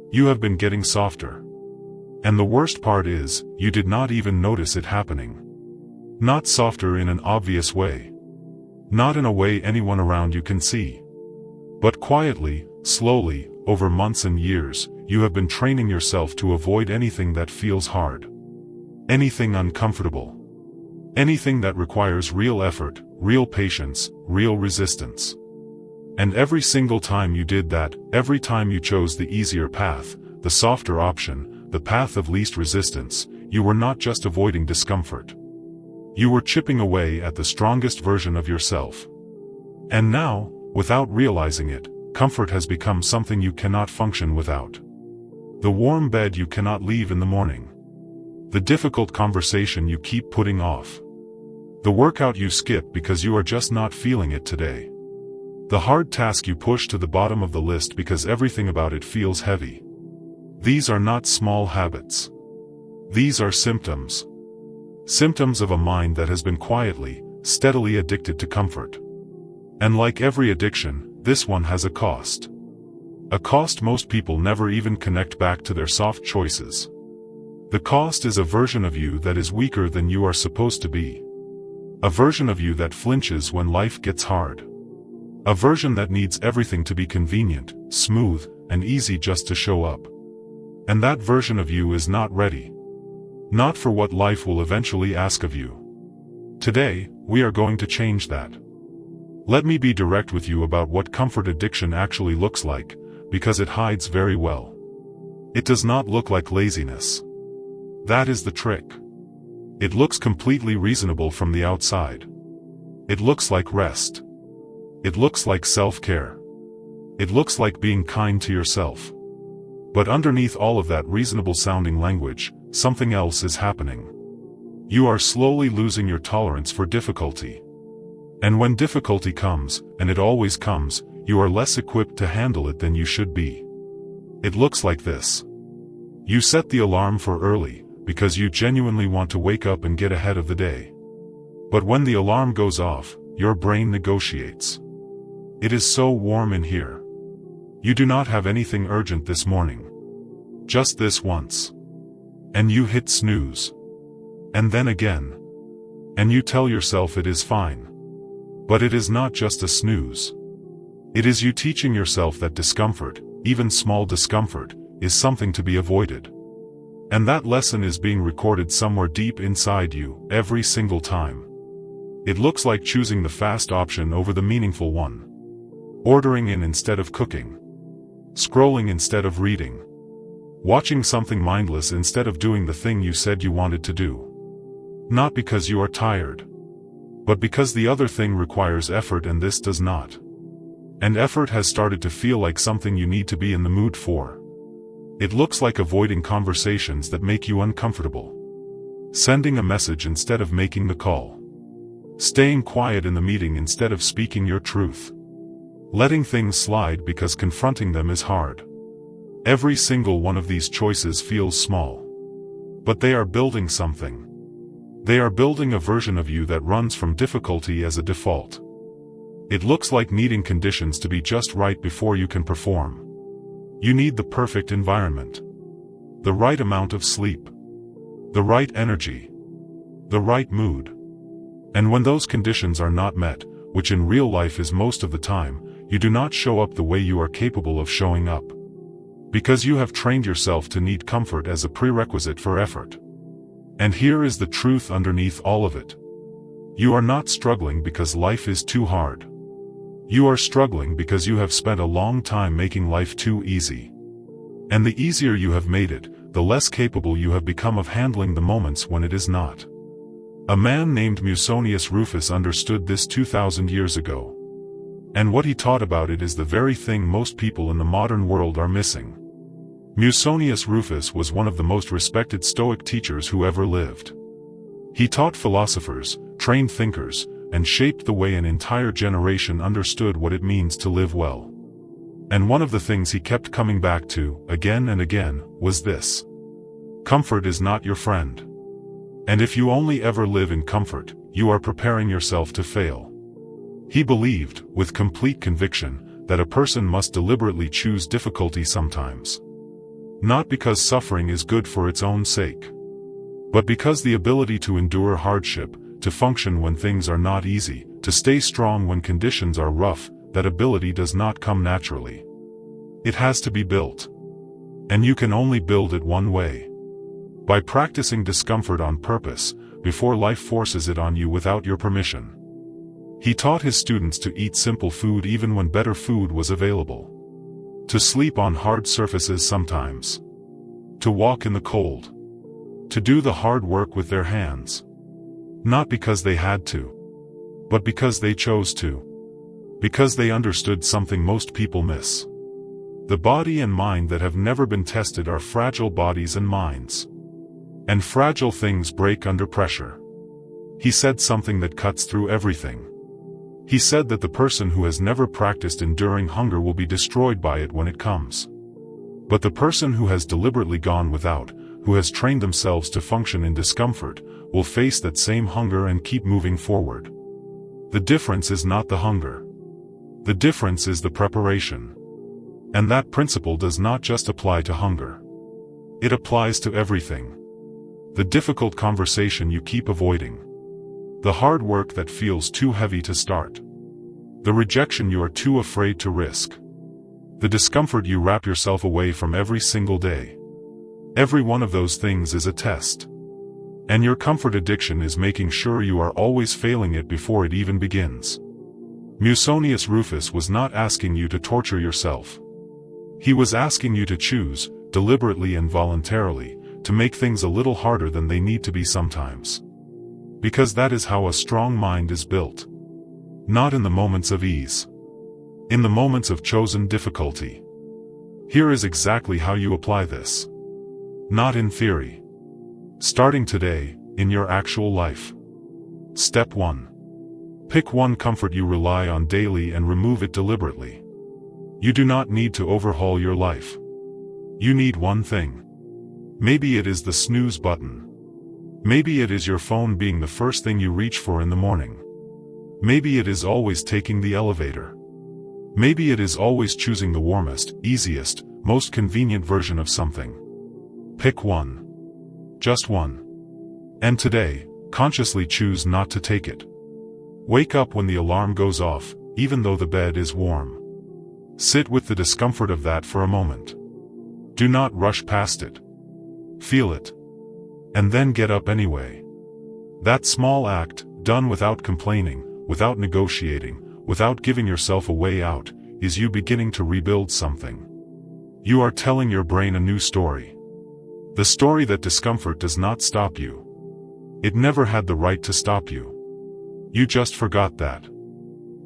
You have been getting softer. And the worst part is, you did not even notice it happening. Not softer in an obvious way. Not in a way anyone around you can see. But quietly, slowly, over months and years, you have been training yourself to avoid anything that feels hard. Anything uncomfortable. Anything that requires real effort, real patience, real resistance. And every single time you did that, every time you chose the easier path, the softer option, the path of least resistance, you were not just avoiding discomfort. You were chipping away at the strongest version of yourself. And now, without realizing it, comfort has become something you cannot function without. The warm bed you cannot leave in the morning. The difficult conversation you keep putting off. The workout you skip because you are just not feeling it today. The hard task you push to the bottom of the list because everything about it feels heavy. These are not small habits. These are symptoms. Symptoms of a mind that has been quietly, steadily addicted to comfort. And like every addiction, this one has a cost. A cost most people never even connect back to their soft choices. The cost is a version of you that is weaker than you are supposed to be. A version of you that flinches when life gets hard. A version that needs everything to be convenient, smooth, and easy just to show up. And that version of you is not ready. Not for what life will eventually ask of you. Today, we are going to change that. Let me be direct with you about what comfort addiction actually looks like, because it hides very well. It does not look like laziness. That is the trick. It looks completely reasonable from the outside. It looks like rest. It looks like self-care. It looks like being kind to yourself. But underneath all of that reasonable-sounding language, something else is happening. You are slowly losing your tolerance for difficulty. And when difficulty comes, and it always comes, you are less equipped to handle it than you should be. It looks like this. You set the alarm for early, because you genuinely want to wake up and get ahead of the day. But when the alarm goes off, your brain negotiates. It is so warm in here. You do not have anything urgent this morning. Just this once. And you hit snooze. And then again. And you tell yourself it is fine. But it is not just a snooze. It is you teaching yourself that discomfort, even small discomfort, is something to be avoided. And that lesson is being recorded somewhere deep inside you, every single time. It looks like choosing the fast option over the meaningful one. Ordering in instead of cooking. Scrolling instead of reading. Watching something mindless instead of doing the thing you said you wanted to do. Not because you are tired. But because the other thing requires effort and this does not. And effort has started to feel like something you need to be in the mood for. It looks like avoiding conversations that make you uncomfortable. Sending a message instead of making the call. Staying quiet in the meeting instead of speaking your truth. Letting things slide because confronting them is hard. Every single one of these choices feels small. But they are building something. They are building a version of you that runs from difficulty as a default. It looks like needing conditions to be just right before you can perform. You need the perfect environment. The right amount of sleep. The right energy. The right mood. And when those conditions are not met, which in real life is most of the time, you do not show up the way you are capable of showing up. Because you have trained yourself to need comfort as a prerequisite for effort. And here is the truth underneath all of it. You are not struggling because life is too hard. You are struggling because you have spent a long time making life too easy. And the easier you have made it, the less capable you have become of handling the moments when it is not. A man named Musonius Rufus understood this 2,000 years ago. And what he taught about it is the very thing most people in the modern world are missing. Musonius Rufus was one of the most respected Stoic teachers who ever lived. He taught philosophers, trained thinkers, and shaped the way an entire generation understood what it means to live well. And one of the things he kept coming back to, again and again, was this. Comfort is not your friend. And if you only ever live in comfort, you are preparing yourself to fail. He believed, with complete conviction, that a person must deliberately choose difficulty sometimes. Not because suffering is good for its own sake, but because the ability to endure hardship, to function when things are not easy, to stay strong when conditions are rough, that ability does not come naturally. It has to be built. And you can only build it one way. By practicing discomfort on purpose, before life forces it on you without your permission. He taught his students to eat simple food even when better food was available. To sleep on hard surfaces sometimes. To walk in the cold. To do the hard work with their hands. Not because they had to, but because they chose to. Because they understood something most people miss. The body and mind that have never been tested are fragile bodies and minds. And fragile things break under pressure. He said something that cuts through everything. He said that the person who has never practiced enduring hunger will be destroyed by it when it comes. But the person who has deliberately gone without, who has trained themselves to function in discomfort, will face that same hunger and keep moving forward. The difference is not the hunger. The difference is the preparation. And that principle does not just apply to hunger. It applies to everything. The difficult conversation you keep avoiding. The hard work that feels too heavy to start. The rejection you are too afraid to risk. The discomfort you wrap yourself away from every single day. Every one of those things is a test. And your comfort addiction is making sure you are always failing it before it even begins. Musonius Rufus was not asking you to torture yourself. He was asking you to choose, deliberately and voluntarily, to make things a little harder than they need to be sometimes. Because that is how a strong mind is built. Not in the moments of ease. In the moments of chosen difficulty. Here is exactly how you apply this. Not in theory. Starting today, in your actual life. Step 1. Pick one comfort you rely on daily and remove it deliberately. You do not need to overhaul your life. You need one thing. Maybe it is the snooze button. Maybe it is your phone being the first thing you reach for in the morning. Maybe it is always taking the elevator. Maybe it is always choosing the warmest, easiest, most convenient version of something. Pick one. Just one. And today, consciously choose not to take it. Wake up when the alarm goes off, even though the bed is warm. Sit with the discomfort of that for a moment. Do not rush past it. Feel it. And then get up anyway. That small act, done without complaining, without negotiating, without giving yourself a way out, is you beginning to rebuild something. You are telling your brain a new story. The story that discomfort does not stop you. It never had the right to stop you. You just forgot that.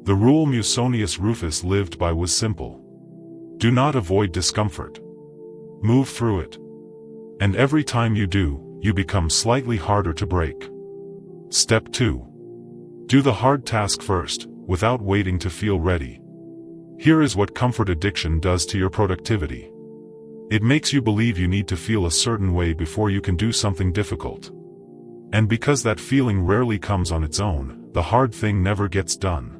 The rule Musonius Rufus lived by was simple. Do not avoid discomfort. Move through it. And every time you do, you become slightly harder to break. Step 2. Do the hard task first, without waiting to feel ready. Here is what comfort addiction does to your productivity. It makes you believe you need to feel a certain way before you can do something difficult. And because that feeling rarely comes on its own, the hard thing never gets done.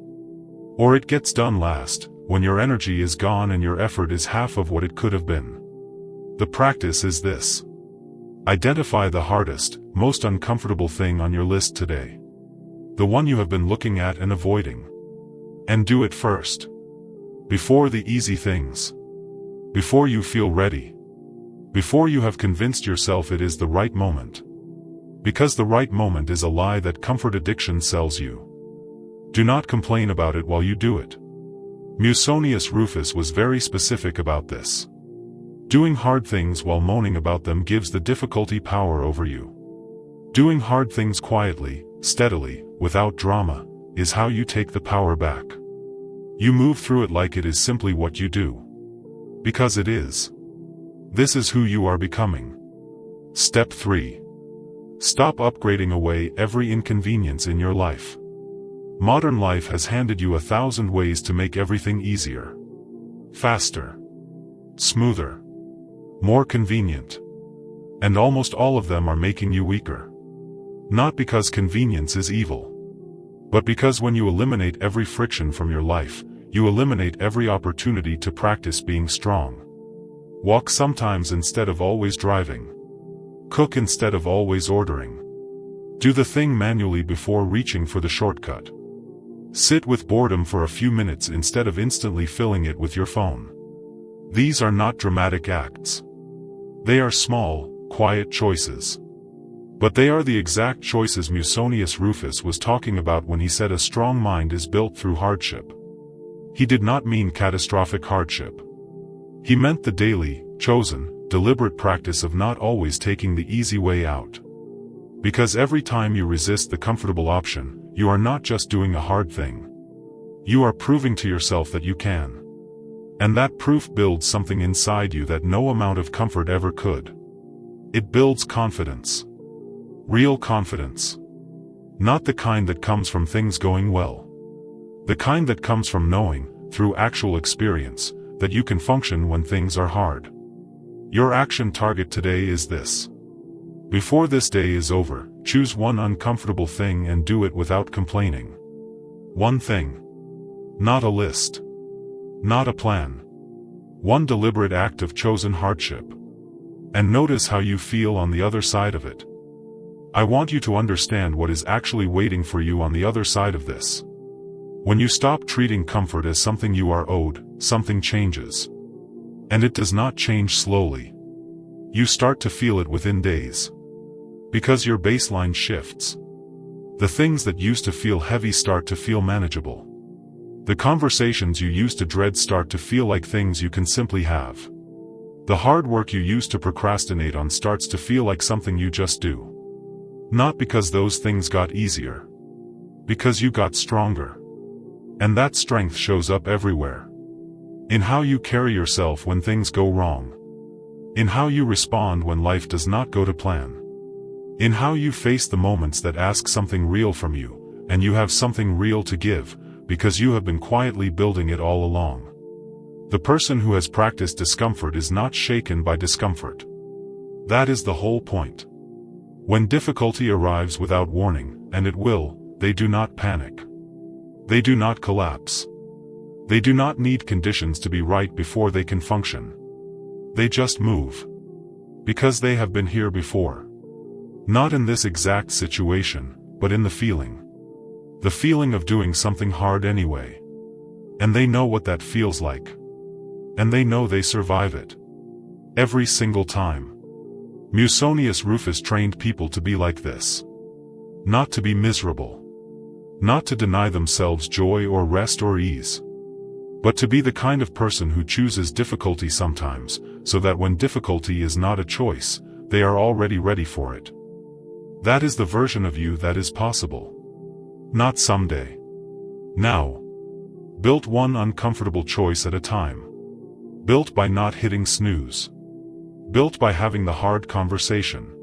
Or it gets done last, when your energy is gone and your effort is half of what it could have been. The practice is this. Identify the hardest, most uncomfortable thing on your list today. The one you have been looking at and avoiding. And do it first. Before the easy things. Before you feel ready. Before you have convinced yourself it is the right moment. Because the right moment is a lie that comfort addiction sells you. Do not complain about it while you do it. Musonius Rufus was very specific about this. Doing hard things while moaning about them gives the difficulty power over you. Doing hard things quietly, steadily, without drama, is how you take the power back. You move through it like it is simply what you do. Because it is. This is who you are becoming. Step 3. Stop upgrading away every inconvenience in your life. Modern life has handed you 1,000 ways to make everything easier. Faster. Smoother. More convenient. And almost all of them are making you weaker. Not because convenience is evil. But because when you eliminate every friction from your life, you eliminate every opportunity to practice being strong. Walk sometimes instead of always driving. Cook instead of always ordering. Do the thing manually before reaching for the shortcut. Sit with boredom for a few minutes instead of instantly filling it with your phone. These are not dramatic acts. They are small, quiet choices. But they are the exact choices Musonius Rufus was talking about when he said a strong mind is built through hardship. He did not mean catastrophic hardship. He meant the daily, chosen, deliberate practice of not always taking the easy way out. Because every time you resist the comfortable option, you are not just doing a hard thing. You are proving to yourself that you can. And that proof builds something inside you that no amount of comfort ever could. It builds confidence. Real confidence. Not the kind that comes from things going well. The kind that comes from knowing, through actual experience, that you can function when things are hard. Your action target today is this. Before this day is over, choose one uncomfortable thing and do it without complaining. One thing. Not a list. Not a plan. One deliberate act of chosen hardship. And notice how you feel on the other side of it. I want you to understand what is actually waiting for you on the other side of this. When you stop treating comfort as something you are owed, something changes. And it does not change slowly. You start to feel it within days. Because your baseline shifts. The things that used to feel heavy start to feel manageable. The conversations you used to dread start to feel like things you can simply have. The hard work you used to procrastinate on starts to feel like something you just do. Not because those things got easier. Because you got stronger. And that strength shows up everywhere. In how you carry yourself when things go wrong. In how you respond when life does not go to plan. In how you face the moments that ask something real from you, and you have something real to give, because you have been quietly building it all along. The person who has practiced discomfort is not shaken by discomfort. That is the whole point. When difficulty arrives without warning, and it will, they do not panic. They do not collapse. They do not need conditions to be right before they can function. They just move. Because they have been here before. Not in this exact situation, but in the feeling. The feeling of doing something hard anyway. And they know what that feels like. And they know they survive it. Every single time. Musonius Rufus trained people to be like this. Not to be miserable. Not to deny themselves joy or rest or ease. But to be the kind of person who chooses difficulty sometimes, so that when difficulty is not a choice, they are already ready for it. That is the version of you that is possible. Not someday. Now. Built one uncomfortable choice at a time. Built by not hitting snooze. Built by having the hard conversation.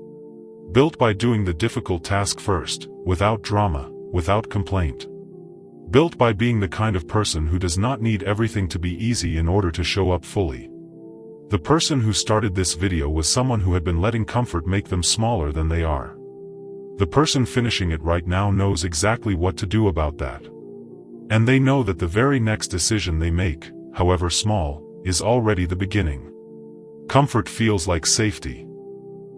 Built by doing the difficult task first, without drama, without complaint. Built by being the kind of person who does not need everything to be easy in order to show up fully. The person who started this video was someone who had been letting comfort make them smaller than they are. The person finishing it right now knows exactly what to do about that. And they know that the very next decision they make, however small, is already the beginning. Comfort feels like safety.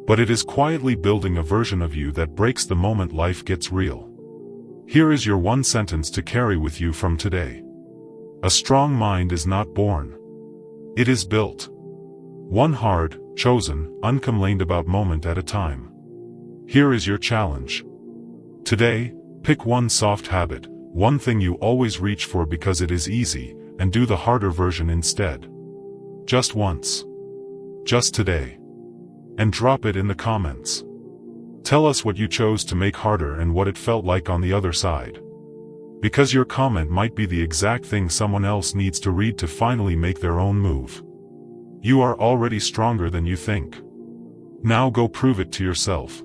But it is quietly building a version of you that breaks the moment life gets real. Here is your one sentence to carry with you from today. A strong mind is not born. It is built. One hard, chosen, uncomplained about moment at a time. Here is your challenge. Today, pick one soft habit, one thing you always reach for because it is easy, and do the harder version instead. Just once. Just today. And drop it in the comments. Tell us what you chose to make harder and what it felt like on the other side. Because your comment might be the exact thing someone else needs to read to finally make their own move. You are already stronger than you think. Now go prove it to yourself.